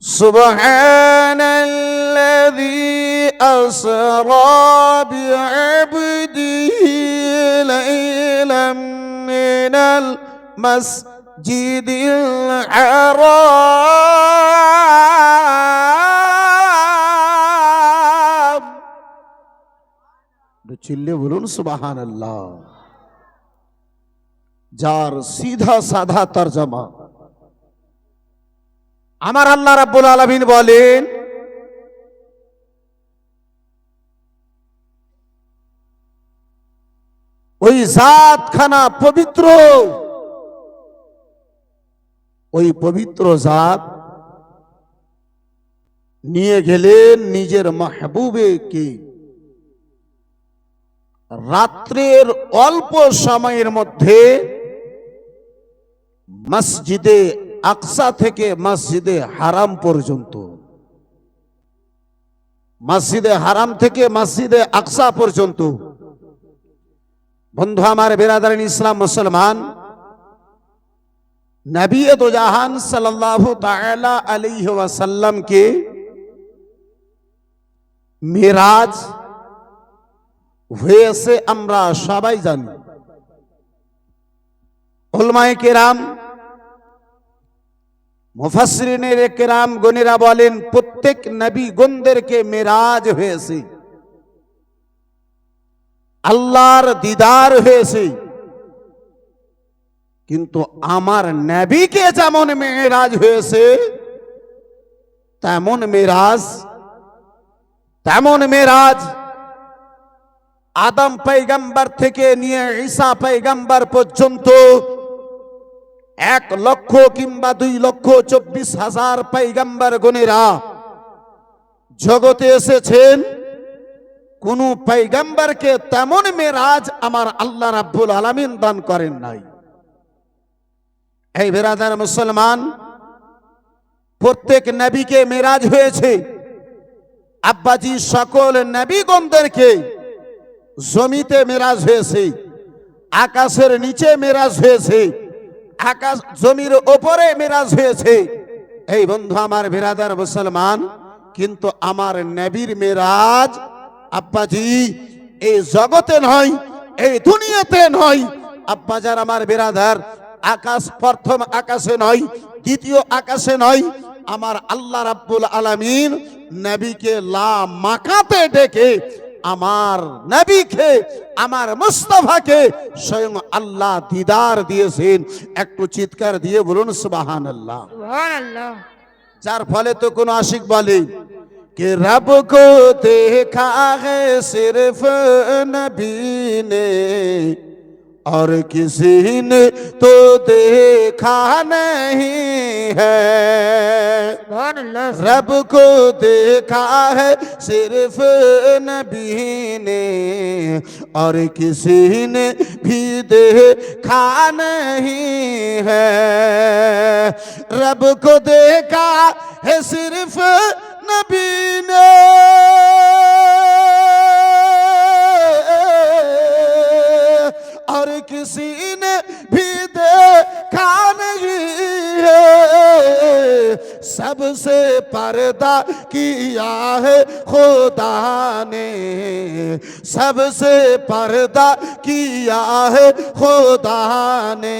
সুবহানাল্লাযী আসরা বিআবদিহি লাইলাম মিনাল মাসজিদিল হারাম। চিল্লে বলুন সুবহানাল্লাহ। যার সিধা সাধা তরজমা, আমার আল্লাহ রাব্বুল আলামিন বলেন, ওই জাতখানা পবিত্র, ওই পবিত্র জাত নিয়ে গেলেন নিজের মাহবুবকে রাত্রের অল্প সময়ের মধ্যে মসজিদে আকসা থেকে মসজিদে হারাম পর্যন্ত, মসজিদে হারাম থেকে মসজিদে আকসা পর্যন্ত। বন্ধু আমার, বিরাদারিন ইসলাম মুসলমান, নবী দো জাহান সাল্লাল্লাহু তাআলা আলাইহি ওয়াসাল্লাম কে মিরাজ হয়েছে আমরা সবাই জানি। উলামায়ে কেরাম, মুফাসসিরিনের কেরাম গণেরা বলেন প্রত্যেক নবী গণদেরকে মিরাজ হয়েছে, আল্লাহর দিদার হয়েছে। কিন্তু আমার নবীকে যেমন মিরাজ হয়েছে তেমন মিরাজ আদম পয়গম্বর থেকে নিয়ে ঈসা পয়গম্বর পর্যন্ত 1 লক্ষ কিংবা 2,24,000 পয়গম্বর গণেরা জগতে এসেছেন। কোন পয়গম্বরকে তেমন মিরাজ আমার আল্লাহ রাব্বুল আলামিন দান করেন নাই। এই বিরাদার মুসলমান, প্রত্যেক নবীকে মিরাজ হয়েছে। আব্বাজি সকল নবীগণদেরকে জমিতে মিরাজ হয়েছে, আকাশের নিচে মিরাজ হয়েছে, আকাশ জমির উপরে মিরাজ হয়েছে। এই বন্ধু আমার বিরাদার মুসলমান, কিন্তু আমার নবীর মিরাজ আব্বাজি এই জগতে নয়, এই দুনিয়াতে নয়। আব্বাজার আমার বিরাদার, আকাশ প্রথম আকাশে নয়, দ্বিতীয় আকাশে নয়। আমার আল্লাহ রাব্বুল আলামিন নবীকে লা মাকাতে ডেকে আমার নবীকে, আমার মুস্তাফাকে স্বয়ং আল্লাহ দিদার দিয়েছেন। একটু চিৎকার দিয়ে বলুন সুবহানাল্লাহ। সুবহানাল্লাহ। যার ফলে তো কোন আশিক বলে कि रब को देखा है सिर्फ नबी ने और किसी ने तो देखा नहीं है। रब को देखा है सिर्फ नबी ने और किसी ने भी देखा नहीं है। रब को देखा है सिर्फ नबी ने और किसी ने भी देखा नहीं है। सबसे पर्दा किया है खुदा ने, सबसे पर्दा किया है खुदा ने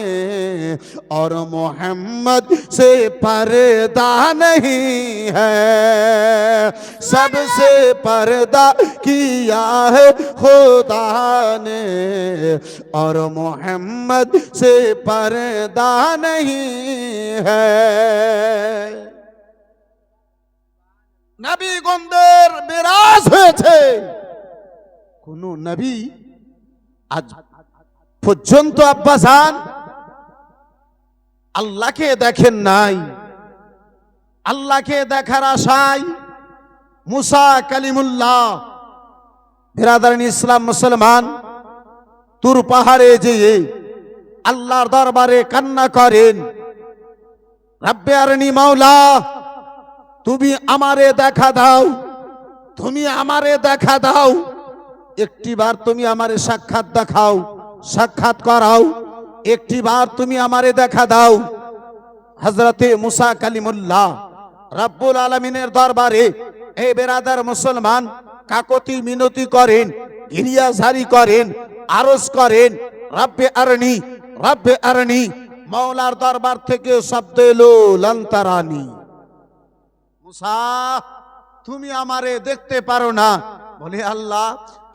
और मोहम्मद से पर्दा नहीं है। सबसे पर्दा किया है खुदा ने और मोहम्मद से पर्दा नहीं है। নবীগণদের মিরাজ হয়েছে। কোন নবী আজ পর্যন্ত আব্বাসান আল্লাহকে দেখেন নাই। আল্লাহকে দেখার আশায় মুসা কালিমুল্লাহ, বিরাদারিন ইসলাম মুসলমান, তুর পাহাড়ে যেয়ে আল্লাহর দরবারে কান্না করেন, রব্বে আরনি মাওলা, তুমি আমারে দেখা দাও, তুমি আমারে দেখা দাও, একটিবার তুমি আমারে সাক্ষাৎ দেখাও, সাক্ষাৎ করাও, একটিবার তুমি আমারে দেখা দাও। হযরতে মুসা কালিমুল্লাহ রব্বুল আলামিনের দরবারে এই বেরাদার মুসলমান কাকতি মিনতি করেন, গিরিয়াঝারি করেন, আরজ করেন, রব্বে আরনি, রব্বে আরনি। মাওলার দরবার থেকে শব্দ এলো লন্তারানি, মুসা তুমি আমারে দেখতে পারো না। বলে আল্লাহ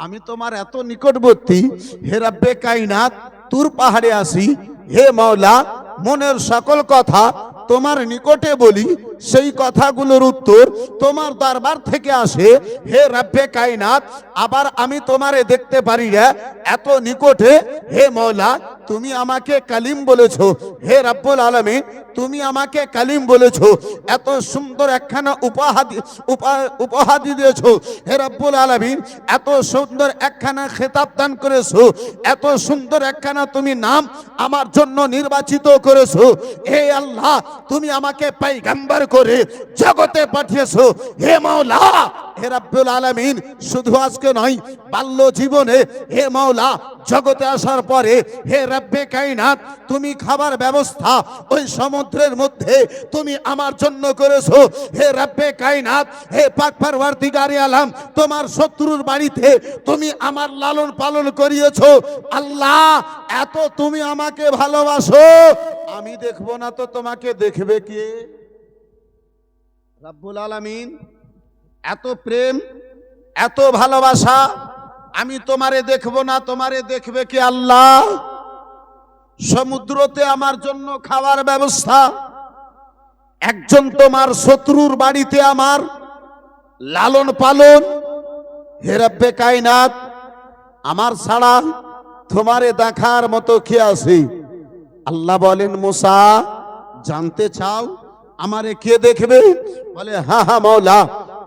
আমি তোমার এত নিকটবর্তী, হে রব্বে কায়নাত, তুর পাহাড়ে আসি, হে মাওলা মনের সকল কথা তোমার নিকটে বলি, সেই কথাগুলোর উত্তর তোমার দরবার থেকে আসে, হে রব্বে কায়নাত। আবার আমি তোমারে দেখতে পারি না এত নিকটে, হে মাওলা তুমি আমাকে কালিম বলেছো, হে রব্বুল আলামিন তুমি আমাকে কালিম বলেছো, এত সুন্দর একখানা উপহার দিয়েছো, হে রব্বুল আলামিন এত সুন্দর একখানা খেতাব দান করেছো, এত সুন্দর একখানা তুমি নাম আমার জন্য নির্বাচিত করেছো, হে আল্লাহ তুমি আমাকে পয়গম্বর করে জগতে পাঠিয়েছো, হে মাওলা, হে রব্বুল আলামিন শুধু আজকে নয় বাল্য জীবনে, হে মাওলা জগতে আসার পরে, হে রব্বে কায়নাত তুমি খাবার ব্যবস্থা ওই সমুদ্রের মধ্যে তুমি আমার জন্য করেছো, হে রব্বে কায়নাত, হে পাক পরওয়ারদিগারে আলম তোমার শত্রুর বাড়িতে তুমি আমার লালন পালন করিয়েছো। আল্লাহ এত তুমি আমাকে ভালোবাসো, আমি দেখবো না তো তোমাকে দেখবে কে? রব্বুল আলামিন এত প্রেম, এত ভালোবাসা, আমি তোমারে দেখবো না তোমারে দেখবে কে? আল্লাহ সমুদ্রতে আমার জন্য খাওয়ার ব্যবস্থা, একজন তোমার শত্রুর বাড়িতে আমার লালন পালন, হে রব্বে কায়নাত আমার ছাড়া তোমারে দেখার মতো কে আছে? আল্লাহ বলেন মুসা জানতে চাও আমারে কে দেখবে? বলে হ্যাঁ হ্যাঁ মাওলা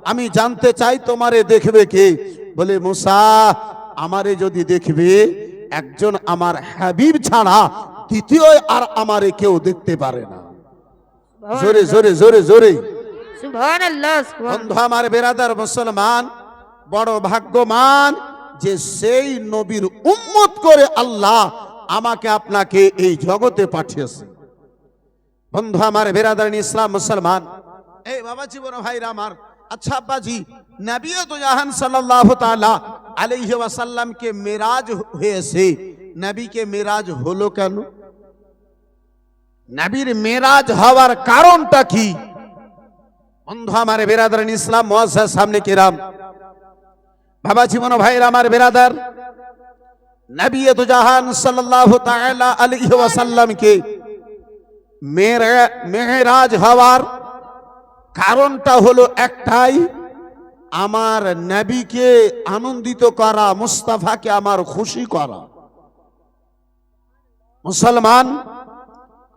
আমি জানতে চাই তোমারে দেখবে কে? বলে মুসা আমারে যদি দেখবে একজন আমার হাবিব ছাড়া দ্বিতীয় আর আমারে কেউ দেখতে পারে না। জোরে জোরে জোরে জোরে সুবহানাল্লাহ। বন্ধু আমার বেরাদার মুসলমান, বড় ভাগ্যবান যে সেই নবীর উম্মত করে আল্লাহ আমাকে আপনাকে এই জগতে পাঠিয়েছে। বন্ধু আমার বেরাদার ইসলাম মুসলমান, এই বাবা জীবন ভাইরা আমার, আচ্ছা আব্বাজি নবী তো জাহান সাল্লাল্লাহু তাআলা আলাইহি ওয়াসাল্লাম কে মেরাজ হয়েছে, নবীকে মেরাজ হলো কেন? নবীর মেরাজ হওয়ার কারণটা কি? বন্ধু আমার বেরাদার ইসলাম মুআজ্জাজ সামনে কিরাম, বাবা জীবন ভাইরা আমার বেরাদার, নবী তো জাহান সাল্লাল্লাহু তাআলা আলাইহি ওয়াসাল্লাম কে মেরাজ হওয়ার কারণটা হলো একটাই, আমার নবীকে আনন্দিত করা, মুস্তাফাকে আমার খুশি করা। মুসলমান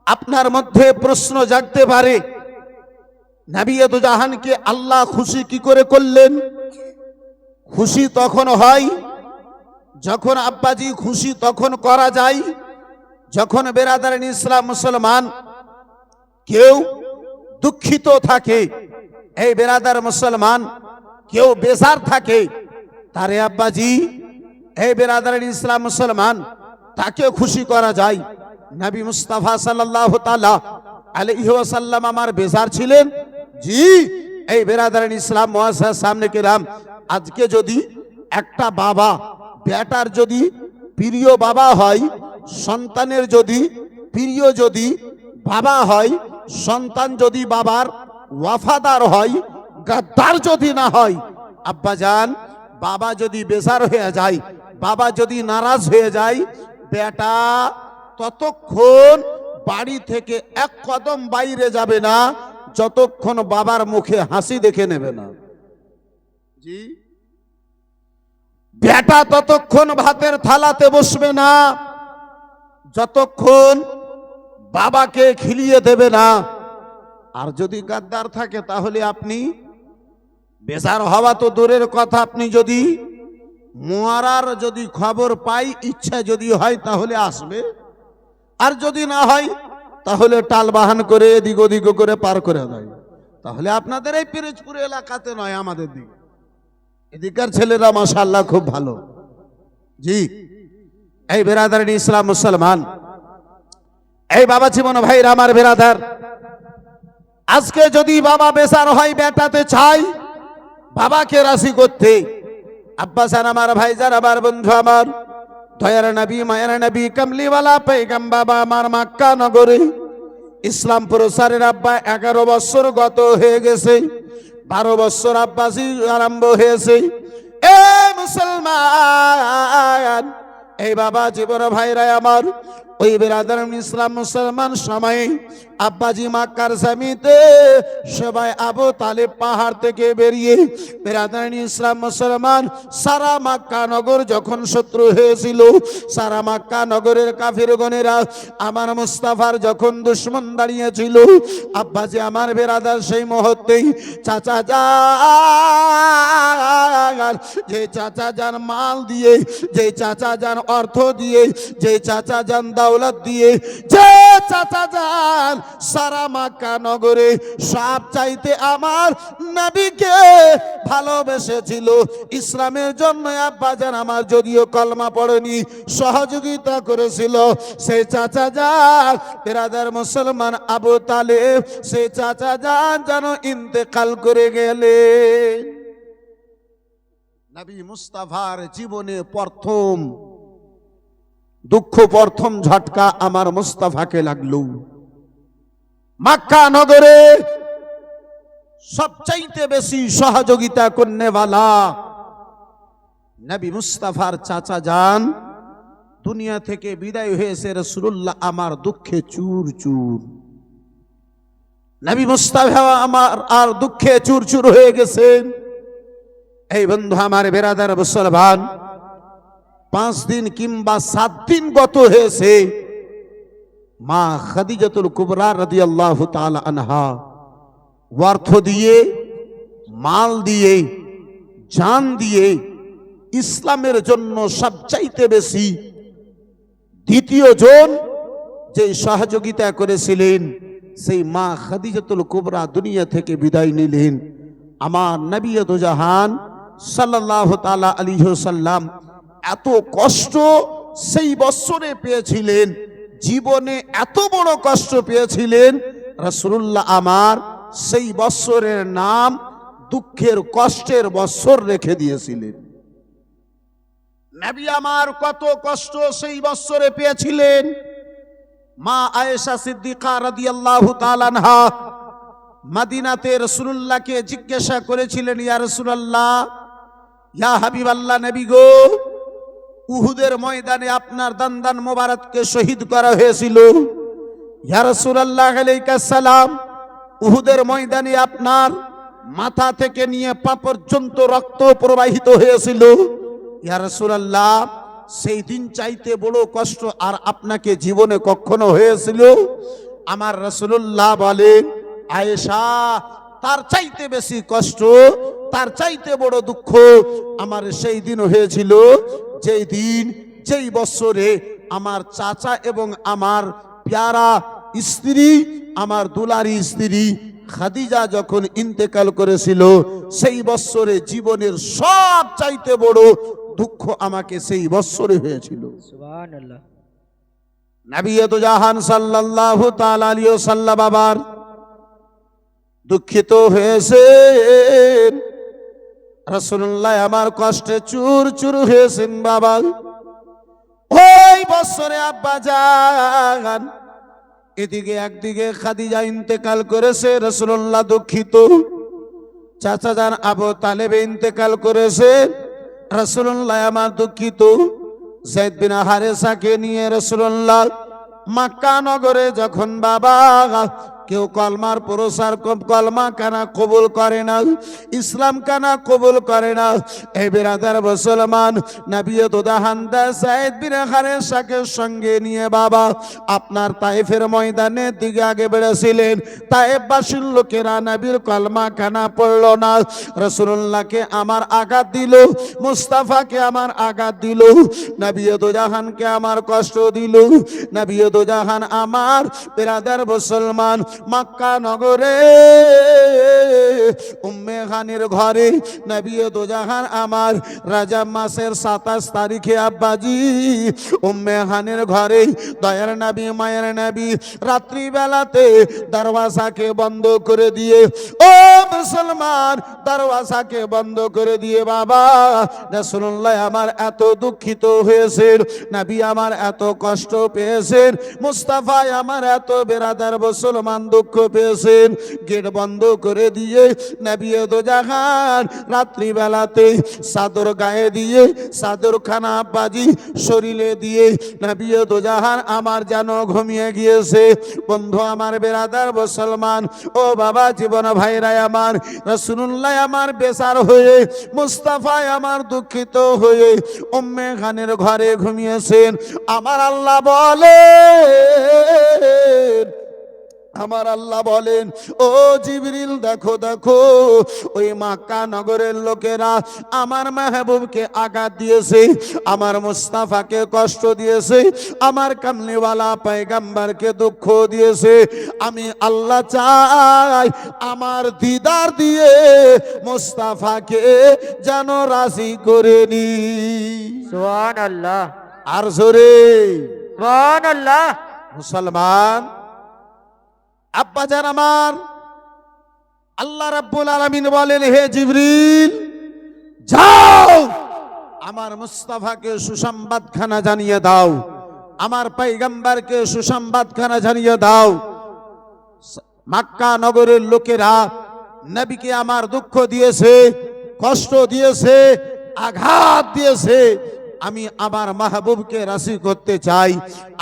আপনার মধ্যে প্রশ্ন জাগতে পারে নবী তো জাহানকে আল্লাহ খুশি কি করে করলেন? খুশি তখন হয় যখন আব্বাজি খুশি তখন করা যায় যখন বেরাদারিন ইসলাম মুসলমান কেউ দুঃখিত থাকে, এই বেরাদার মুসলমান কেউ বেজার থাকে, তারে আব্বাজি এই বেরাদারিন ইসলাম মুসলমান তাকে খুশি করা যায়। নবী মুস্তাফা সাল্লাল্লাহু তাআলা আলাইহি ওয়াসাল্লাম আমার বেজার ছিলেন, জি। এই বেরাদারিন ইসলাম মুআজ্জাজ সামনে কিরাম, আজকে যদি একটা বাবা বেটার যদি প্রিয় বাবা হয়, সন্তানের যদি প্রিয় যদি বাবা হয়, সন্তান যদি বাবার ওয়াফাদার হয়, গাদ্দার যদি না হয়, আব্বাজান বাবা যদি বেজার হয়ে যায়, বাবা যদি নারাজ হয়ে যায়, বেটা ততক্ষণ বাড়ি থেকে এক কদম বাইরে যাবে না যতক্ষণ বাবার মুখে হাসি দেখে নেবে না, জি। বেটা ততক্ষণ ভাতের থালাতে বসবে না যতক্ষণ বাবাকে খিলিয়ে দেবে না। আর যদি গাদ্দার থাকে তাহলে আপনি বেজার হওয়া তো দূরের কথা, আপনি যদি মরার যদি খবর পাই, ইচ্ছা যদি হয় তাহলে আসবে, আর যদি না হয় তাহলে টাল বাহান করে এদিক ওদিক করে পার করে দেয়। তাহলে আপনাদের এই পিরোজপুর এলাকাতে নয়, আমাদের দিকে এদিকার ছেলেরা মাশাআল্লাহ খুব ভালো, জি। এই বেরাদারিন ইসলাম মুসলমান, এই বাবা জীবন ভাইরা আমার বেরাদার, আজকে যদি বাবা বেচার হয় বেটাতে চাই বাবাকে রাজি করতে। আব্বাসান আমার, ভাইজান আমার, বন্ধু আমার, দয়ার নবী মায়ার নবী কামলিওয়ালা পেগাম বাবা আমার মক্কা নগরে ইসলাম প্রচারের আব্বা 11 বছর গত হয়ে গেছে। 12 বছর আব্বাসি আরম্ভ হয়েছে। এ মুসলমান, এই বাবা জীবন ভাইরা আমার, ওই বেরাদার ইসলাম মুসলমান সময় আব্বাজি মক্কার জমিতে সবাই আবু তালেব পাহাড় থেকে বেরিয়ে বেরাদার ইসলাম মুসলমান সারা মক্কা নগর যখন শত্রু হয়েছিল, সারা মক্কা নগরের কাফিরগণেরা আমার মুস্তাফার যখন দুশ্মন দাঁড়িয়েছিল, আব্বাজি আমার বেরাদার সেই মুহূর্তেই চাচা যান, যে চাচা যান মাল দিয়ে, যে চাচা যান অর্থ দিয়ে, যে চাচা যান দৌলত দিয়ে, যে চাচা যান সারা মক্কা নগরে সব চাইতে আমার নবীকে ভালোবেসেছিল। ইসলামের জন্য আব্বাজান আমার যদিও কলমা পড়েনি সহযোগিতা করেছিল, সেই চাচা যান বেরাদার মুসলমান আবু তালেব, সেই চাচা যান যেন ইন্তেকাল করে গেলেন। নবী মুস্তাফার জীবনে প্রথম দুঃখ, প্রথম ঝটকা আমার মুস্তাফাকে লাগলো। মক্কা নগরে সবচাইতে বেশি সহযোগিতা করনেওয়ালা নবী মুস্তাফার চাচা যান দুনিয়া থেকে বিদায় হয়েছে। রাসূলুল্লাহ আমার দুঃখে চুর চুর, নবী মুস্তাফা আমার আর দুঃখে চুর চুর হয়ে গেছেন। এই বন্ধু আমার বেরাদার মুসলমান, 5 দিন কিংবা 7 দিন গত হয়েছে, মা খাদিজাতুল কুবরা রাদিয়াল্লাহু তাআলা আনহা অর্থ দিয়ে, মাল দিয়ে, জান দিয়ে ইসলামের জন্য সবচাইতে বেশি দ্বিতীয় জন যে সহযোগিতা করেছিলেন, সেই মা খাদিজাতুল কুবরা দুনিয়া থেকে বিদায় নিলেন। আমার নবী দো জাহান সাল্লাল্লাহু তাআলা আলাইহি ওয়াসাল্লাম এত কষ্ট সেই বছরে পেয়েছিলেন, জীবনে এত বড় কষ্ট পেয়েছিলেন, রাসূলুল্লাহ আমার সেই বছরের নাম দুঃখের কষ্টের বছর রেখে দিয়েছিলেন। নবী আমার কত কষ্ট সেই বছরে পেয়েছিলেন। মা আয়েশা সিদ্দিকা রাদিয়াল্লাহু তাআলা আনহা মদিনাতে রাসূলুল্লাহকে জিজ্ঞাসা করেছিলেন, ইয়া রাসূলুল্লাহ, ইয়া হাবিবাল্লাহ, নবী গো, উহুদের ময়দানে আপনার দান্দান মোবারককে শহীদ করা হয়েছিল। ইয়া রাসূলুল্লাহ আলাইহিস সালাম, উহুদের ময়দানে আপনার মাথা থেকে নিয়ে পা পর্যন্ত রক্ত প্রবাহিত হয়েছিল। ইয়া রাসূলুল্লাহ, সেই দিন চাইতে বড় কষ্ট আর আপনাকে জীবনে কখনো হয়েছিল? আমার রাসূলুল্লাহ বলেন, আয়েশা, তার চাইতে বেশি কষ্ট, তার চাইতে বড় দুঃখ আমার সেই দিন হয়েছিল, যেই দিন, যেই বছরে আমার চাচা এবং আমার প্যারা স্ত্রী, আমার দুলারি স্ত্রী খাদিজা যখন ইন্তেকাল করেছিল, সেই বছরে জীবনের সব চাইতে বড় দুঃখ আমাকে সেই বছরে হয়েছিল। সুবহানাল্লাহ। নবী দো জাহান সাল্লাল্লাহু তাআলা আলাইহি ওয়াসাল্লাম আবার দুঃখিত হয়েছেন। রাসূলুল্লাহ আমার কষ্টে চুর চুর হয়েছেন বাবা। ওই বছরে আব্বা জান এদিকে একদিকে খাদিজা ইন্তেকাল করেছে, রাসূলুল্লাহ দুঃখিত। চাচা যান আবু তালেব ইন্তেকাল করেছে, রাসূলুল্লাহ আমার দুঃখিত। যায়েদ বিন হারেসাকে নিয়ে রাসূলুল্লাহ মক্কা নগরে যখন বাবা কেউ কলমার প্রসার, কলমা কানা কবুল করে না, ইসলাম কানা কবুল করে না, এই বিরাদার মুসলমান নবী দো জাহান যায়েদ বিন হারেসাকে সঙ্গে নিয়ে বাবা আপনার তায়েফের ময়দানের দিকে আগে বেড়েছিলেন। তায়েফবাসীর লোকেরা নবীর কলমা কানা পড়ল না, রাসূলুল্লাহকে আমার আঘাত দিল, মুস্তাফাকে আমার আঘাত দিল, নবী দো জাহানকে আমার কষ্ট দিল। নবী দো জাহান আমার বিরাদার মুসলমান মক্কা নগরে উম্মে খানের ঘরে নবী দোজাহান আমার রাজব মাসের 27 তারিখে আব্বাজি উম্মে খানের ঘরে দয়ার নবী মায়ের নবী রাত্রি বেলাতে দরওয়াজাকে বন্ধ করে দিয়ে, ও মুসলমান, দরওয়াজাকে বন্ধ করে দিয়ে বাবা রাসূলুল্লাহ আমার এত দুঃখিত হয়েছেন, নবী আমার এত কষ্ট পেয়েছেন, মুস্তাফা আমার এত বেরাদার মুসলমান দুঃখ পেয়েছেন, গেট বন্ধ করে দিয়ে নবী দোজাহান রাত্রি বেলাতে চাদর গায়ে দিয়ে চাদর খানা বাজি শরীরে দিয়ে নবী দোজাহান আমার যেন ঘুমিয়ে গিয়েছে। বন্ধু আমার বেরাদার মুসলমান, ও বাবা জীবন ভাইরা আমার, রাসূলুল্লাহ আমার বেচার হয়ে, মুস্তাফা আমার দুঃখিত হয়ে উম্মে খানের ঘরে ঘুমিয়েছেন। আমার আল্লাহ বলেন, আমার আল্লাহ বলেন, ও জিবরিল দেখো দেখো ওই মক্কা নগরের লোকেরা আমার মাহবুবকে আঘাত দিয়েছে, আমার মুস্তাফাকে কষ্ট দিয়েছে, আমার কামলিওয়ালা পয়গম্বরকে দুঃখ দিয়েছে। আমি আল্লাহ চাই আমার দিদার দিয়ে মুস্তাফাকে যেন রাজি করে নি। সুবহানাল্লাহ, আর জোরে সুবহানাল্লাহ। মুসলমান আব্বাজান আমার, আল্লাহ রাব্বুল আলামিন বলেন, হে জিবরিল যাও আমার মুস্তাফাকে সুসংবাদখানা জানিয়ে দাও, আমার পয়গম্বরকে সুসংবাদখানা জানিয়ে দাও। মক্কা নগরের লোকেরা নবীকে আমার দুঃখ দিয়েছে, কষ্ট দিয়েছে, আঘাত দিয়েছে। আমি আমার মাহবুবকে রাজি করতে চাই,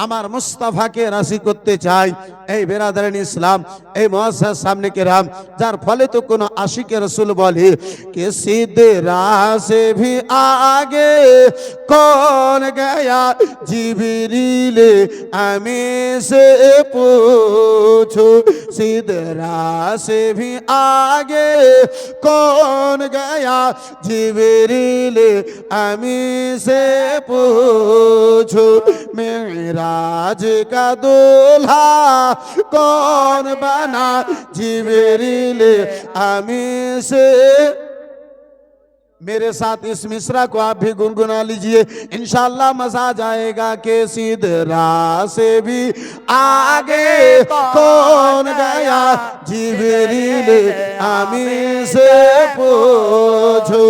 আমার মুস্তাফাকে রাজি করতে চাই। এই বেরাদারান ইসলাম, এই মুআজ্জাজ সামনে কেরাম, যার ফলে তো কোন আশিকে রাসূল বলে कि सिदरा से भी आगे कौन गया जिब्रील हमें से पूछो, सिदरा से भी आगे कौन गया जिब्रील हमें से पूछो, मेराज का दूल्हा कौन बना जिब्रील हमें से। मेरे साथ इस मिसरा को आप भी गुनगुना लीजिए, इंशाअल्लाह मजा आ जाएगा। के सिदरा से भी आगे कौन गया जिब्रील हमें से पूछो,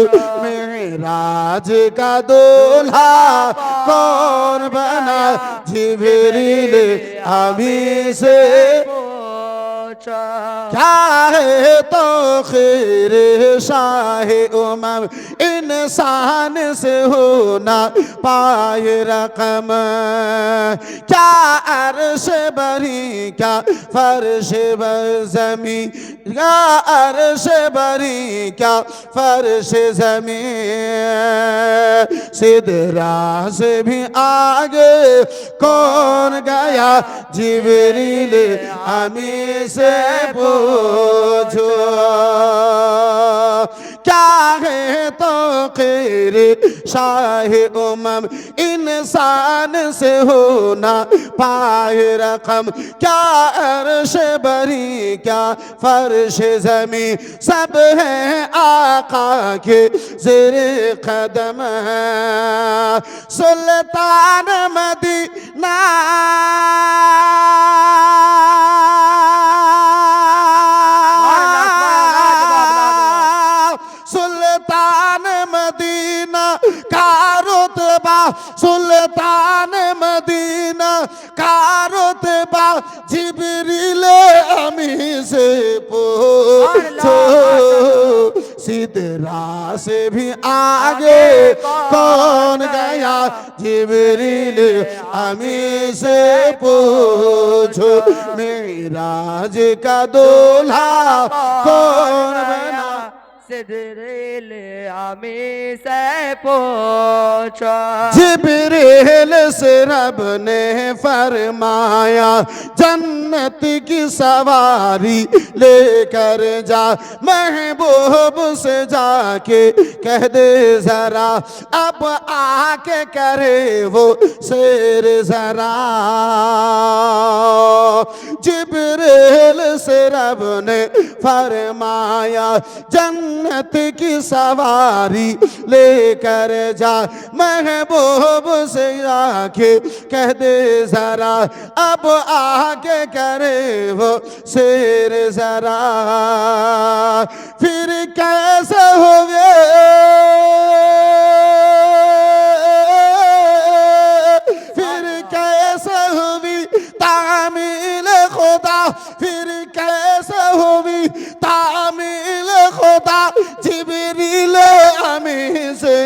मेराज का दूल्हा कौन बना जिब्रील हमें से। क्या है तो खैर शाह उमम इंसान से होना पाए रकम, क्या अर्श बरी क्या फर्श ज़मीं, क्या अर्श बरी क्या फर्श ज़मीं, सिदरा से भी आगे कौन गया जिब्रील हमें से पूछो, क्या है तो खैर शाह उमम इंसान से होना पाए रकम, क्या अर्श बरी क्या फर्श ज़मीं, सब है आका के ज़ेरे कदम, सुल्तान मदीना सुल्तान मदीना का रुतबा, सुल्तान मदीना का रुतबा जिब्रील हमें से पूछो, सिदरा से भी आगे कौन गया जिब्रील हमें से पूछो, मेराज का दूल्हा कौन बना सिदरिल हमें से पूछो, जिब्रील से रब ने फरमाया जन्नत जन्नत की सवारी लेकर जा महबूब से जाके कह दे जरा अब आके करे वो शेर जरा जिब्रील से रब ने फरमाया जन्नत की सवारी लेकर जा महबूब से आके कह दे जरा अब आके करे वो शेर जरा फिर कैसे होगे फिर कैसे हुई तामील खुदा फिर कैसे हुई तामील खुदा जिब्रील अमीन से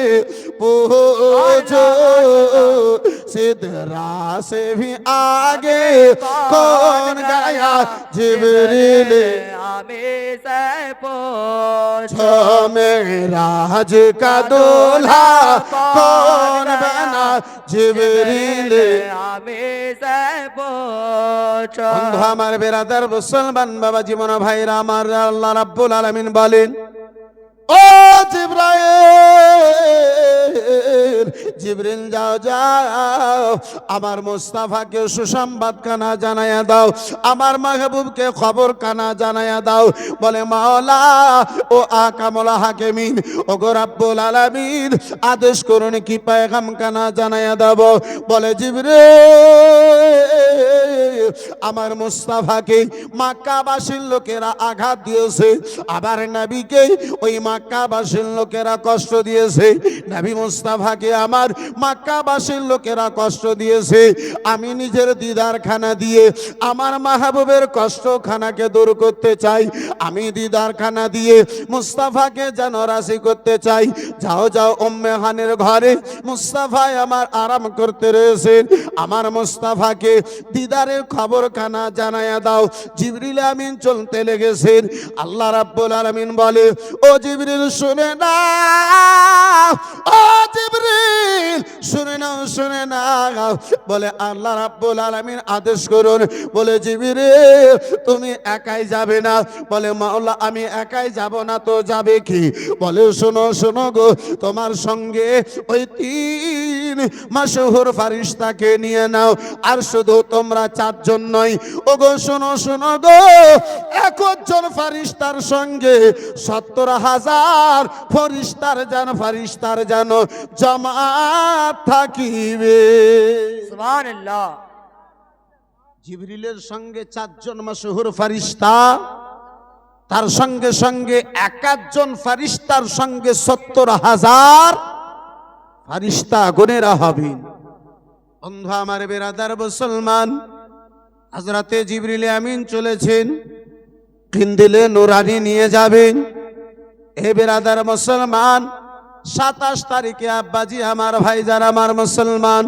पूछो सिदरा से भी आगे कौन गया जिब्रील आमीन से पूछो मेराज का दूल्हा कौन बना जिब्रील आमीन से पूछो বন্ধু আমার বেরাদার মুসলমান বাবা জীবন ভাইরা আমার আল্লাহ রাব্বুল আলামিন বলেন ও জিবরাইল জিবরিল যাও যাও আমার মুস্তাফাকে সুসংবাদ কানা জানায়া দাও আমার মাহবুবকে খবর কানা জানায়া দাও বলে মাওলা ও আকামুল হাকিমিন ও গো রাব্বুল আলামিন আদেশ করুন কি পেগাম কানা জানায়া দাও বলে জিবরিল আমার মুস্তাফাকে মক্কাবাসীর লোকেরা আঘাত দিয়েছে আবার নবীকে ওই মক্কাবাসীর লোকেরা কষ্ট দিয়েছে নবী মুস্তাফাকে আমার মক্কাবাসীর লোকেরা কষ্ট দিয়েছে আমি নিজের দিদার খানা দিয়ে আমার মাহবুবের কষ্ট খানাকে দূর করতে চাই আমি দিদার খানা দিয়ে মুস্তাফাকে যেন রাজি করতে চাই যাও যাও উম্মে হানের ঘরে মুস্তাফা আমার আরাম করতে রয়েছেন আমার মুস্তাফাকে দিদারের খবর খানা জানায়া দাও জিবরিল আমিন চলতে লেগেছেন আল্লাহ রাব্বুল আলামিন বলে ও জিবরিল শুনে না ও জিবরিল শুনে না বলে আল্লাহ রাব্বুল আলামিন আদেশ করুন বলে জিবরিল তুমি একাই যাবে না বলে মাওলা আমি একাই যাব না তো যাবে কি বলে শোনো গো তোমার সঙ্গে ওই তিন মাশহুর ফেরেশতাকে নিয়ে নাও আর শুধু তোমরা চারজন নয় ও গো শোনো গো একজন ফেরেশতার সঙ্গে ৭০,০০০ ফেরেশতার যেন জামাত থাকিবে সুবহানাল্লাহ জিবরিলের সঙ্গে চারজন মাশহুর ফেরেশতা তার সঙ্গে সঙ্গে একজন ফেরেশতার সঙ্গে ৭০,০০০ ফেরেশতা গুণেরা হবেন বন্ধু আমার বেরাদার মুসলমান হযরতে জিবরিল আমিন চলেছেন কিন্দিলে নুরানি নিয়ে যাবেন এ বেরাদার মুসলমান ২৭ তারিখে আব্বাজি আমার ভাইজান আমার মুসলমান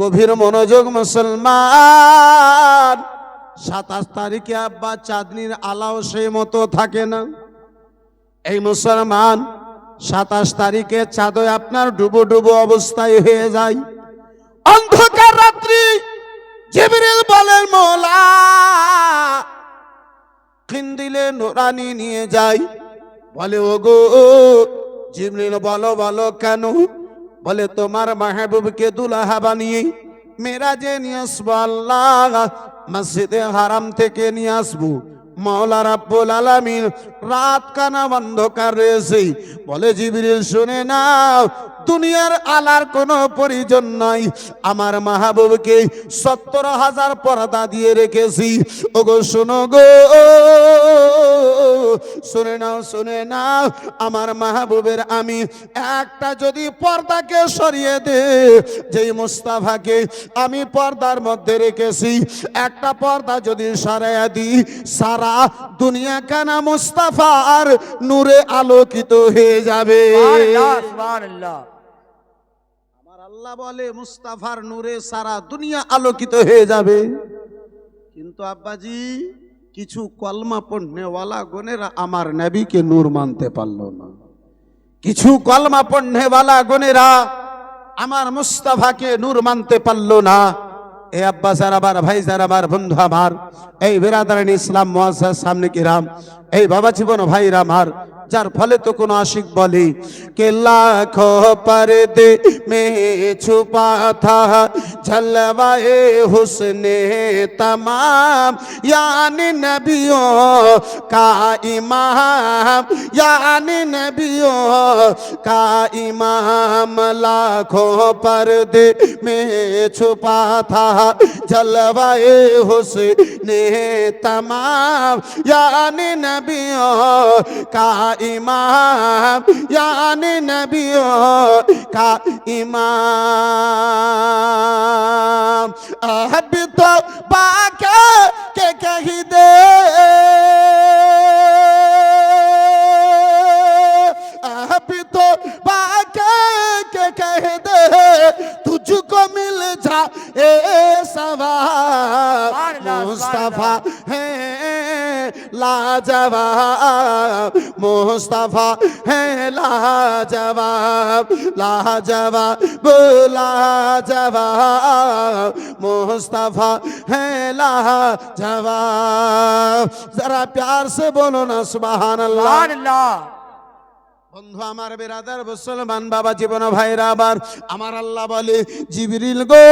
গভীর মনোযোগ মুসলমান ২৭ তারিখে আব্বা চাঁদনির আলাও সেই মতো থাকে না এই মুসলমান ২৭ তারিখে চাঁদে আপনার ডুবো অবস্থায় হয়ে যায় অন্ধকার রাত্রি জিবরিল বলেন মওলা কিন্দিলে নুরানি নিয়ে যাই বলে ওগো জিবরিল বলো কেন বলে তোমার মাহবুবকে দুলহা বানিয়ে মেরাজে নিয়ে আসবো আল্লাহ মসজিদে হারাম থেকে নিয়ে আসবো মাওলা রাব্বুল আলামিন রাত কানা অন্ধকার রয়েছে বলে জিবরিল শুনে নাও দুনিয়ার আলার কোনো প্রয়োজন নাই আমার মাহবুবকে ৭০,০০০ পর্দা দিয়ে রেখেছি ওগো শোনো গো শুনে নাও আমার মাহবুবের আমি একটা যদি পর্দাকে সরিয়ে দে যেই মুস্তাফাকে আমি পর্দার মধ্যে রেখেছি একটা পর্দা যদি সরাইয়া দিই সারা দুনিয়া কানা মুস্তাফার নূরে আলোকিত হয়ে যাবে সুবহানাল্লাহ আমার আল্লাহ বলে মুস্তাফার নূরে সারা দুনিয়া আলোকিত হয়ে যাবে কিন্তু আব্বাজি কিছু কলমা পড়নেওয়ালা গনেরা আমার নবীকে নূর মানতে পারলো না কিছু কলমা পড়নেওয়ালা গনেরা আমার মুস্তাফাকে নূর মানতে পারলো না এই আব্বাস আর আমার ভাই যারা আমার বন্ধু আমার এই বেরাদারান ইসলাম মুআসসাস সামনে কিরাম এই বাবা জীবন ভাইরা আমার যার ফলে তো কোনো আশিক বলে কে লাখো পর্দে মে ছুপা থা ঝলওয়ায়ে হুসনে तमाम यानी नबियों का इमाम यानी नबियों का इमाम लाखों पर्दे में छुपा था जलवाए हुस्ने तमाम यानी नबियों का इमाम यानी नबियों का इमाम अब तो बाके के कही दे अब तो बाके के कह दे तुझको मिल जाए सवाब मुस्तफा है लाजवाब मुस्तफा है लाजवाब लाजवाब लाजवाब मुस्तफा है लाजवाब जरा प्यार से बोलो ना सुभान अल्लाह सुभान अल्लाह। বন্ধু আমার বেরাদার মুসলমান বাবা জীবন ভাইরা আমার আল্লাহ বলে জিবরিল গো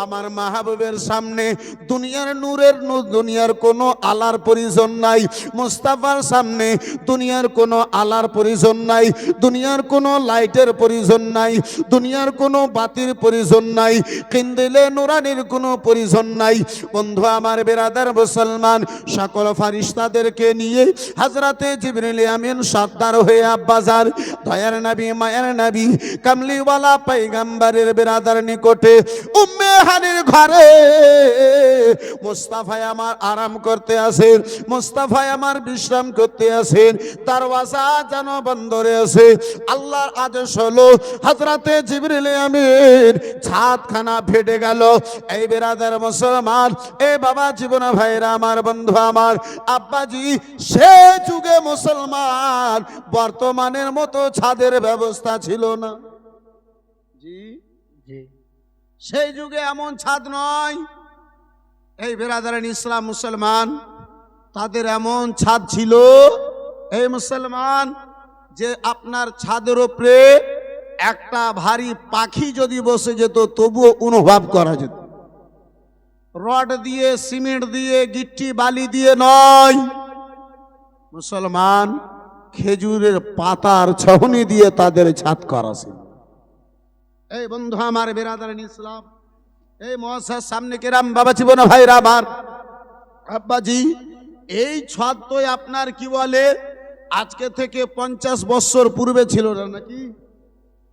আমার মাহবুবের সামনে দুনিয়ার নূরের দুনিয়ার কোনো আলার প্রয়োজন নাই মুস্তাফার সামনে দুনিয়ার কোনো আলার প্রয়োজন নাই দুনিয়ার কোনো লাইটের প্রয়োজন নাই দুনিয়ার কোনো বাতির প্রয়োজন নাই কিন্দিলে নুরানির কোনো প্রয়োজন নাই বন্ধু আমার বেরাদার মুসলমান সকল ফারিস্তাদেরকে নিয়ে হযরতে জিবরিল আমিন সর্দার হয়ে আব্বাজার দয়ার নবী মায়ার নবী কামলিওয়ালা পয়গম্বরের বেরাদার নিকটে উম্মে হানির ঘরে মুস্তাফা আমার আরাম করতে আসেন মুস্তাফা আমার বিশ্রাম করতে আসেন দরওয়াজা যেন বন্ধ রয়েছে আল্লাহর আদেশ হলো হযরতে জিবরিল আমিন ছাদখানা ফেটে গেল এই বেরাদার মুসলমান এই বাবা জীবন ভাইরা আমার বন্ধু আমার আব্বাজি সে যুগে মুসলমান বর্তমানের মতো ছাদের ব্যবস্থা ছিল না জি জি সেই যুগে এমন ছাদ নয় এই বেরাদারান ইসলাম মুসলমান তাদের এমন ছাদ ছিল এই মুসলমান যে আপনার ছাদের উপরে একটা ভারী পাখি যদি বসে যেত তবুও অনুভব করা যেত রড দিয়ে সিমেন্ট দিয়ে গিট্টি বালি দিয়ে নয় মুসলমান খেজুরের পাতার ছাউনি দিয়ে তাদের ছাদ করা ছিল এই বন্ধু আমার বেরাদারান ইসলাম এই মুআসসাস সামনে কেরাম বাবা জীবন ভাইরা আমার আব্বাজি এই ছাদ তো আপনার কি বলে আজকে থেকে 50 বছর পূর্বে ছিল না নাকি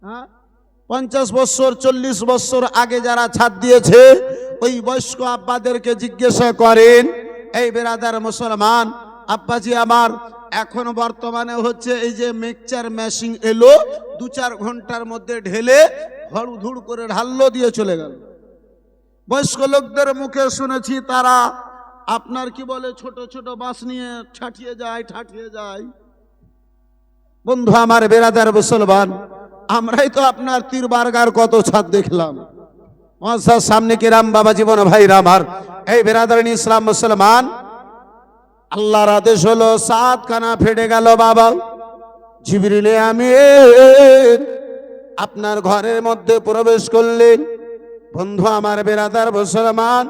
হ্যাঁ 50 বছর 40 বছর আগে যারা ছাদ দিয়েছে ওই বয়স্ক আব্বাদেরকে জিজ্ঞাসা করেন এই বেরাদার মুসলমান আব্বাজি আমার এখন বর্তমানে হচ্ছে এই যে মিক্সচার মেশিন এলো 2-4 ঘন্টার মধ্যে ঢেলে ধড় করে ঢাললো দিয়ে চলে গেল বয়স্ক লোকদের মুখে শুনেছি তারা আপনার কি বলে ছোট ছোট বাঁশ নিয়ে ঠাঠিয়ে যায় বন্ধু আমার বেরাদার মুসলমান আমরাই তো আপনার তীর বারগার কত ছাদ দেখলাম মুআসসাস সামনে কিরাম বাবা জীবন ভাইরা আমার এই বেরাদারান ইসলাম মুসলমান আল্লাহর আদেশ হলো সাতখানা ফেটে গেল বাবা জিবরিল আমিন আপনার ঘরের মধ্যে প্রবেশ করলেন বন্ধু আমার বেরাদার মুসলমান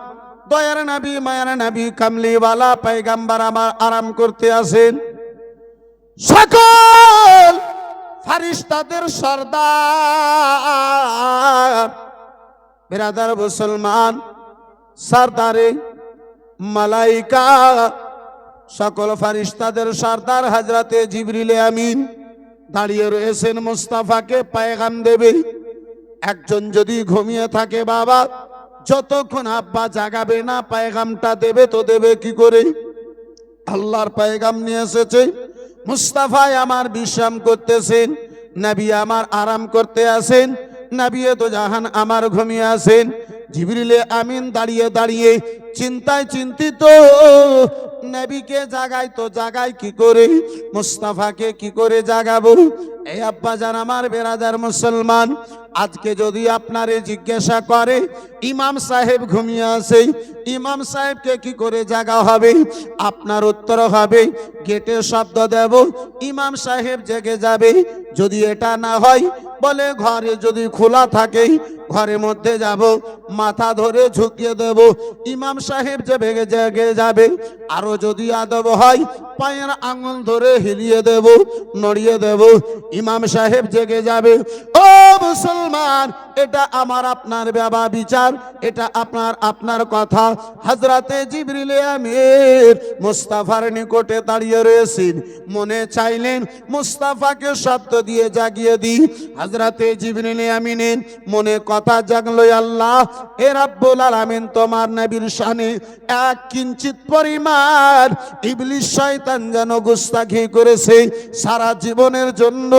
দয়ার নবী মায়ার নবী কামলিওয়ালা পয়গম্বর আমার আরাম করতে আসেন সকল ফারিস্তাদের সর্দার বেরাদার মুসলমান সর্দারে মালাইকা সকল ফারিস্তাদের সর্দার হযরতে জিবরিল আমিন দাঁড়িয়ে রয়েছেন মুস্তাফাকে পয়গাম দেবে একজন যদি ঘুমিয়ে থাকে বাবা যতক্ষণ আব্বা জাগাবে না পয়গামটা দেবে তো দেবে কি করে আল্লাহর পয়গাম নিয়ে এসেছে মুস্তাফা আমার বিশ্রাম করতেছেন নবী আমার আরাম করতে আসেন নবী তো জাহান আমার ঘুমিয়ে আসেন জিবরিল আমিন দাঁড়িয়ে দাঁড়িয়ে চিন্তায় চিন্তিত নবীকে জাগাই কি করে মুস্তাফাকে কি করে জাগাবো এই আব্বা জান আমার বেরাদার মুসলমান আজকে যদি আপনারে জিজ্ঞাসা করে ইমাম সাহেব ঘুমিয়ে আছে, ইমাম সাহেবকে কি করে জাগা হবে? আপনার উত্তর হবে গেটে শব্দ দেব, ইমাম সাহেব জেগে যাবে। যদি এটা না হয়, বলে ঘরে যদি খোলা থাকে ঘরের মধ্যে যাব, মাথা ধরে ঝুঁকিয়ে দেব, ইমাম সাহেব জেগে যাবে। আরো যদি আদব হয়, পায়ের আঙুল ধরে হিলিয়ে দেব, নড়িয়ে দেব, ইমাম সাহেব জেগে যাবে। ও মুসলমান, এটা আমার আপনার বাবা বিচার, এটা আপনার কথা। হযরতে জিবরিল আমিন মুস্তাফার নিকটে দাঁড়িয়ে রয়েছেন, মনে চাইলেন মুস্তাফাকে শব্দ দিয়ে জাগিয়ে দিই। হযরতে জিবরিল আমিনের মনে কথা জাগলো, আল্লাহ এ রাব্বুল আলামিন তোমার নবীর শানে এক কিঞ্চিত পরিমাণ ইবলিস শয়তান যেন গুস্তাখি করেছে, সারা জীবনের জন্য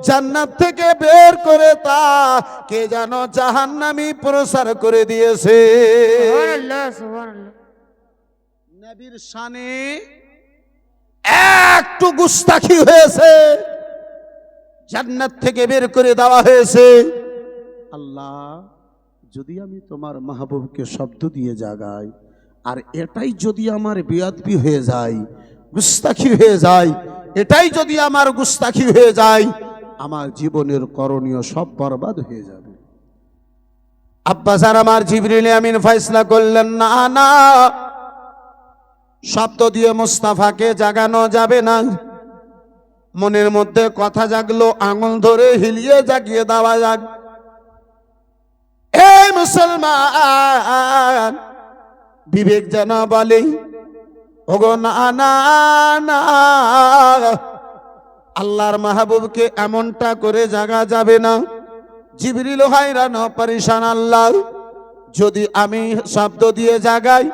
জান্নাত থেকে বের করে তা কে যেন জাহান্নামী প্রচার করে দিয়েছে। সুবহানাল্লাহ, সুবহানাল্লাহ। নবীর শানে একটু গুস্তাখি হয়েছে, জান্নাত থেকে বের করে দেওয়া হয়েছে। আল্লাহ, যদি আমি তোমার মাহবুবকে শব্দ দিয়ে জাগাই, আর এটাই যদি আমার বেয়াদবি হয়ে যায়, গুস্তাখি হয়ে যায়, এটাই যদি আমার গুস্তাখি হয়ে যায়, আমার জীবনের করণীয় সব বরবাদ হয়ে যাবে। আব্বাসার আমার জিবরিল আমিন ফয়সালা করলেন, না না, শব্দ দিয়ে মুস্তাফাকে জাগানো যাবে না। মনের মধ্যে কথা জাগলো, আঙুল ধরে হিলিয়ে জাগিয়ে দেওয়া যাক। এই মুসলমান, বিবেক যেন বলে ওগো না না না, আল্লাহর মাহবুবকে এমনটা করে জাগা যাবে না। জিবরিল হয়রান পরেশান, আল্লাহ যদি আমি শব্দ দিয়ে জাগাই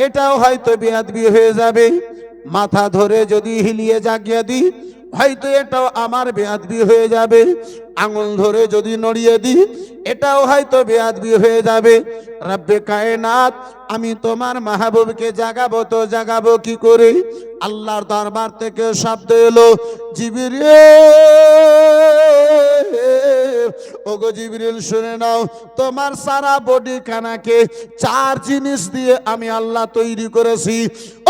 এটাও হয়তো বেয়াদবি হয়ে যাবে, মাথা ধরে যদি হিলিয়ে জাগিয়ে দিই হয়তো এটাও আমার বেয়াদবি হয়ে যাবে, আঙুল ধরে যদি নড়িয়ে দিই এটাও হয়তো বেয়াদবি হয়ে যাবে। রব্বে কায়নাত, আমি তোমার মাহবুবকে জাগাবো তো জাগাবো কি করে? আল্লাহর দরবার থেকে শব্দ এলো, জিবরিল, ওগো জিবরিল শুনে নাও, তোমার সারা বডি খানাকে 4 জিনিস দিয়ে আমি আল্লাহ তৈরি করেছি।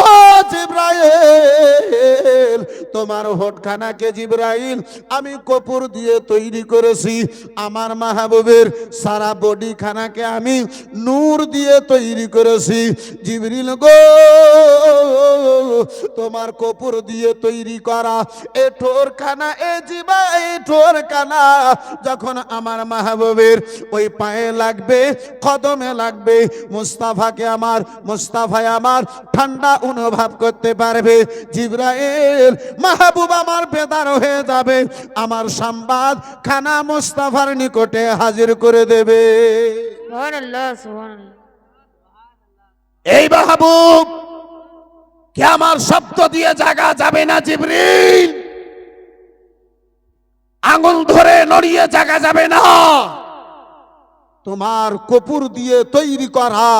ও জিবরাইল, তোমার হোঠখানাকে জিবরাইল আমি কপুর দিয়ে তৈরি করেছি। আমার মাহবুবের সারা বডি খানাকে আমি নূর দিয়ে তৈরি করেছি। জিবরিল গো, তোমার কপুর দিয়ে তৈরি করা এ ঠোরখানা, এ জিবা, এ ঠোরখানা যখন আমার মাহবুবের ওই পায়ে লাগবে, কদমে লাগবে, মুস্তাফায় আমার ঠান্ডা অনুভব করতে পারবে। জিবরাইল, মাহবুব আমার বেদার হয়ে যাবে, আমার সংবাদ খানা মুস্তাফার নিকটে হাজির করে দেবে। সুবহানাল্লাহ, সুবহানাল্লাহ। এই মাহবুব কে আমার শব্দ দিয়ে জাগা যাবে না জিবরিল, আঙুল ধরে নড়িয়ে জাগা যাবে না, তোমার কপুর দিয়ে তৈরি করা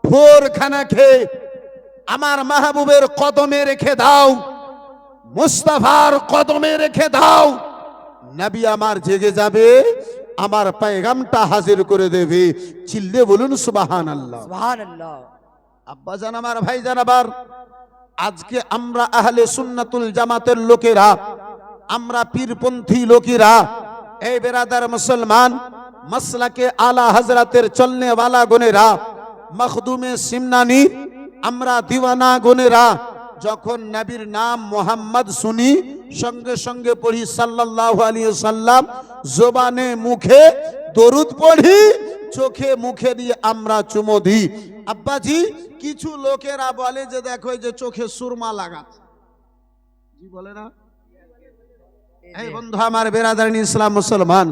ভোরখানাকে আমার মাহবুবের কদমে রেখে দাও, মুস্তাফার কদমে রেখে দাও। নবী আমার জেগে যাবে, আমার পেগামটা হাজির করে দেবে। চিল্লে বলুন সুবহানাল্লাহ, সুবহানাল্লাহ। আব্বা জান আমার, ভাই জান আবার, আজকে আমরা আহলে সুন্নাতুল জামাতের লোকেরা, আমরা পীরপন্থী লোকেরা, এই বেরাদার মুসলমান, মাসলাকে আলা হযরতের চলনে ওয়ালা গুনেরা, মখদুমে সিমনানি, আমরা দিওয়ানা গুনেরা, যখন নবীর নাম মোহাম্মদ শুনি সঙ্গে সঙ্গে পড়ি সাল্লাল্লাহু আলাইহি ওয়াসাল্লাম, জবানে মুখে দরুদ পড়ি, চোখে মুখে দিয়ে আমরা চুমো দিই। আব্বাজি, কিছু লোকেরা বলে যে দেখো এই যে চোখে সুরমা লাগাচ্ছে, জি বলে না? এই বন্ধু আমার, বেরাদারিন ইসলাম মুসলমান,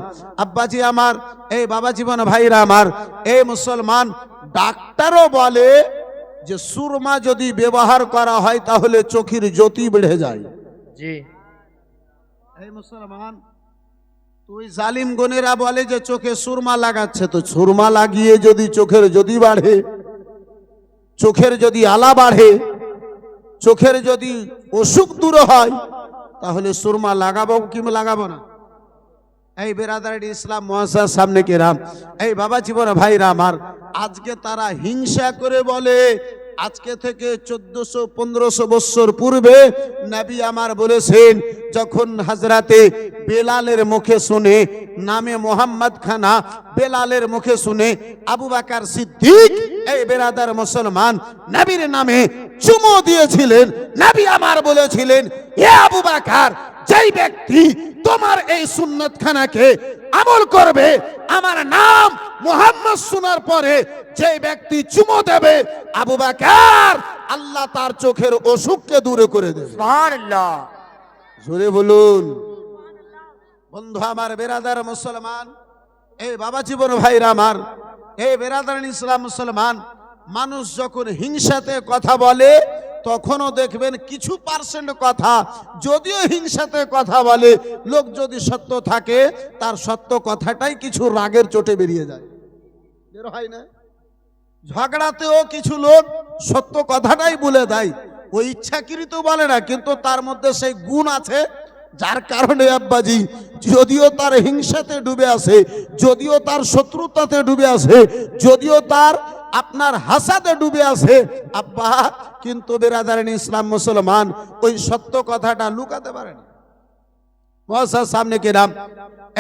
আব্বাজি আমার, এই বাবা জীবন ভাইরা আমার, এই মুসলমান, ডাক্তারও বলে যে সুরমা যদি ব্যবহার করা হয় তাহলে চোখের জ্যোতি বেড়ে যায়। জি। এই মুসলমান, তুই জালিম গনেরা বলে যে চোখে সুরমা লাগাচ্ছে, তো সুরমা লাগিয়ে যদি চোখের জ্যোতি বাড়ে, চোখের যদি আলা বাড়ে, চোখের যদি অসুখ দূর হয়, তাহলে সুরমা লাগাবো কি লাগাবো না? এই বেরাদারি ইসলাম মুআসসাস সামনে কেরাম, এই বাবা জীবন ভাইরা আমার, আজকে তারা হিংসা করে বলে আজকে থেকে 1400-1500 বছর পূর্বে নবী আমার বলেছেন, যখন হযরতে বেলালের মুখে শুনে নামে মোহাম্মদ খানা, বেলালের মুখে শুনে আবু বকর সিদ্দিক এই বেরাদার মুসলমান নবীর নামে চুমো দিয়েছিলেন। নবী আমার বলেছিলেন, হে আবু বকর, যেই ব্যক্তি তোমার এই সুন্নত খানাকে আমল করবে, আমার নাম মুহাম্মদ শোনার পরে যে ব্যক্তি চুমো দেবে, আবু বকর আল্লাহ তার চোখের অসুখকে দূরে করে দেবে। সুবহানাল্লাহ। জোরে বলুন। বন্ধু আমার, বেরাদার মুসলমান, এই বাবা জীবন ভাইরা আমার, এই বেরাদার ইসলাম মুসলমান, মানুষ যখন হিংসাতে কথা বলে তখনও দেখবেন কিছু পার্সেন্ট কথা, যদিও হিংসাতে কথা বলে, লোক যদি সত্য থাকে তার সত্য কথাটাই কিছু রাগের চোটে বেরিয়ে যায়, বের হয় না। ঝগড়াতেও কিছু লোক সত্য কথাটাই বলে দেয়, ওই ইচ্ছাকৃত বলে না, কিন্তু তার মধ্যে সেই গুণ আছে যার কারণে আব্বাজি যদিও তার হিংসাতে ডুবে আছে, যদিও তার শত্রুতাতে ডুবে আছে, যদিও তার আপনার হাসাতে ডুবে আছে আব্বা, কিন্তু বেরাদারিন ইসলাম মুসলমান ওই সত্য কথাটা লুকাতে পারে না। মুআসসাস সামনে কেরাম,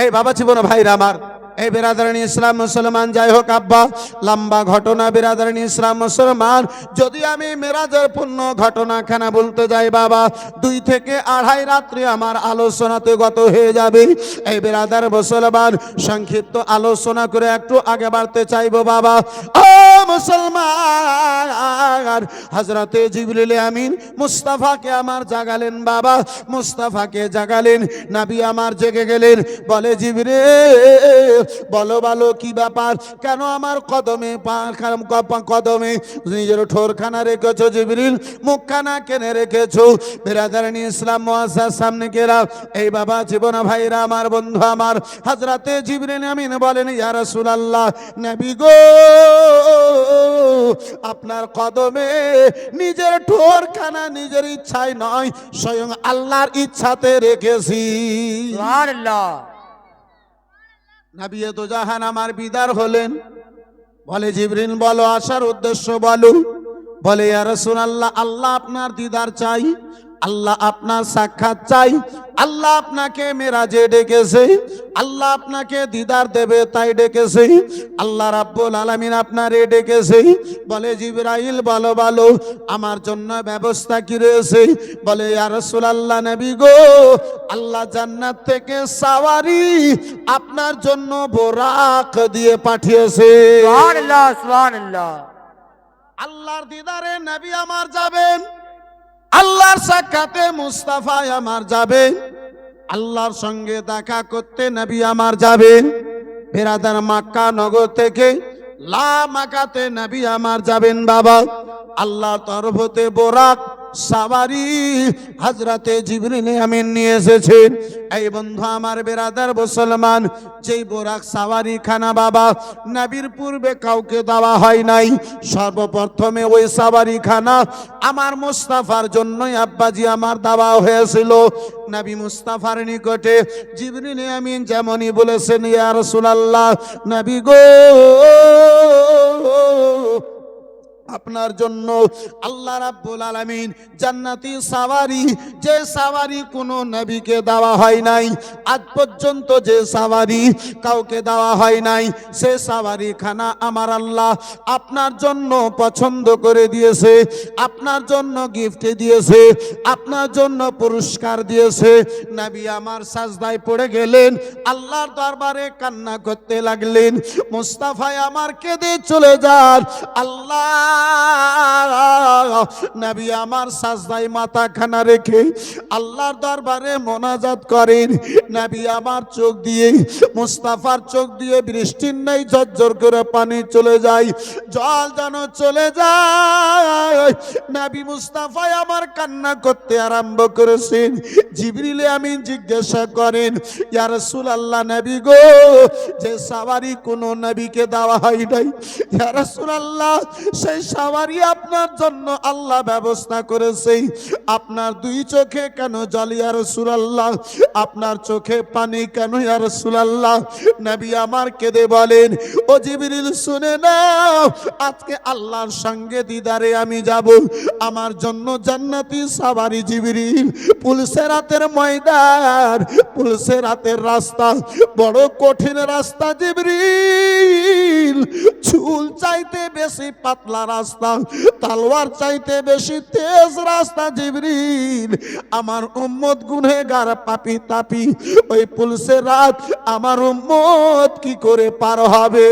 এই বাবা জীবন ভাইরা আমার, এই বেরাদারিন ইসলাম মুসলমান, যাই হোক আব্বা, লম্বা ঘটনা বেরাদারিন ইসলাম মুসলমান। যদি আমি মেরাজের পূর্ণ ঘটনাখানা বলতে যাই বাবা, 2 থেকে 2.5 রাত্রি আমার আলোচনাতে গত হয়ে যাবে। এই বেরাদার মুসলমান, সংক্ষিপ্ত আলোচনা করে একটু আগে বাড়তে চাইবো বাবা। ও মুসলমান, হযরতে জিবরিল আমিন মুস্তাফাকে আমার জাগালেন বাবা, মুস্তাফাকে জাগালেন, নবী আমার জেগে গেলেন, বলে জিবরিল বলো বলো কি ব্যাপার, কেন আমার কদমে কদমে নিজের ঠোরখানা রেখেছো জিবরিল, মুখখানা কেনে রেখেছো? বেরাদারিন ইসলাম মুআসসাস সামনে কেরাম, এই বাবা জীবন ভাইরা আমার, বন্ধু আমার, হযরতে জিবরিল আমিন বলেন, ইয়া রাসূলুল্লাহ, নবী গো, আপনার কদমে নিজের ঠোরখানা নিজের ইচ্ছায় নয়, স্বয়ং আল্লাহর ইচ্ছাতে রেখেছি। সুবহানাল্লাহ। নবী তো জাহান আমার বিদার হলেন, বলে জিবরিল বলো আসার উদ্দেশ্য বলো। বলে ইয়া রাসূলুল্লাহ, আল্লাহ আপনার দিদার চাই, আল্লাহ আপনার সাক্ষাৎ চাই, আল্লাহ আপনাকে মেরাজে ডেকেছে, আল্লাহ আপনাকে দিদার দেবে তাই ডেকেছে, আল্লাহ রাব্বুল আলামিন আপনারে ডেকেছে। বলে জিবরাইল বলো বলো আমার জন্য ব্যবস্থা কি রয়েছে? বলে ইয়া রাসূলুল্লাহ, নবী গো, আল্লাহ জান্নাত থেকে সাওয়ারি আপনার জন্য বোরাক দিয়ে পাঠিয়েছে। সুবহানাল্লাহ, সুবহানাল্লাহ। আল্লাহর দিদারে নবী আমার যাবেন, আল্লাহর সাক্ষাতে মুস্তাফা আমার যাবেন, আল্লাহর সঙ্গে দেখা করতে নবী আমার যাবেন। বেরাদার মক্কা নগর থেকে লা মাকাতে নবী আমার যাবেন বাবা। আল্লাহর তরফ হতে বোরাক সাওয়ারি হযরতে জিবরিল আমিন নিয়ে এসেছেন। এই বন্ধু আমার বেরাদার মুসলমান, যেই বোরাক সাওয়ারি খানা বাবা নবীর পূর্বে কাউকে দেওয়া হয় নাই, সর্বপ্রথমে ওই সাওয়ারি খানা আমার মুস্তাফার জন্যই আব্বাজি আমার দেওয়া হয়েছিল। নবী মুস্তাফার নিকটে জিবরিল আমিন যেমনই বলেছেন, ইয়া রাসূলুল্লাহ, নবী গো, আপনার জন্য আল্লাহ রাব্বুল আলামিন জান্নাতি সাওয়ারি, যে সাওয়ারি কোনো নবীকে দেওয়া হয় নাই, আজ পর্যন্ত যে সাওয়ারি কাউকে দেওয়া হয় নাই, সে সাওয়ারি খানা আমার আল্লাহ আপনার জন্য পছন্দ করে দিয়েছে, আপনার জন্য গিফট দিয়েছে, আপনার জন্য পুরস্কার দিয়েছে। নবী আমার সাজদায় পড়ে গেলেন, আল্লাহর দরবারে কান্না করতে লাগলেন। মুস্তাফা আমার কেঁদে চলে যান। আল্লাহ নবী আমার সাজদায় মাথা খানা রেখে আল্লাহর দরবারে মোনাজাত করেন। নবী আমার চোখ দিয়ে, মুস্তাফার চোখ দিয়ে বৃষ্টির নাই ঝরঝর করে পানি চলে যায়, জল যেন চলে যায়। নবী মুস্তাফা আমার কান্না করতে আরম্ভ করেছেন। জিবরিল আমিন জিজ্ঞাসা করেন, ইয়া রাসূলুল্লাহ, নবী গো, যে সাওয়ারি কোনো নবীকে দেওয়া হয় নাই, ইয়া রাসূলুল্লাহ, সেই সাওয়ারি আপনার জন্য আল্লাহ ব্যবস্থা করেছে। আপনার দুই চোখে কেন জল ইয়া রাসূলুল্লাহ? আপনার চোখে পানি কেন ইয়া রাসূলুল্লাহ? নবী আমার কেঁদে বলেন, ও জিবরিল শুনে নাও, আজকে আল্লাহর সঙ্গে দিদারে আমি যাব। আমার জন্য জান্নাতি সাওয়ারি জিবরিল। পুলসেরাতের ময়দান, পুলসেরাতের রাস্তা বড় কঠিন রাস্তা জিবরিল। চুল চাইতে বেশি পাতলা রাস্তা, তলোয়ার চাইতে বেশি তেজ রাস্তা জিবরিল। আমার উম্মত গুনহেগার পাপী তাপী, ওই পুলসেরাত আমার উম্মত কি করে পার হবে?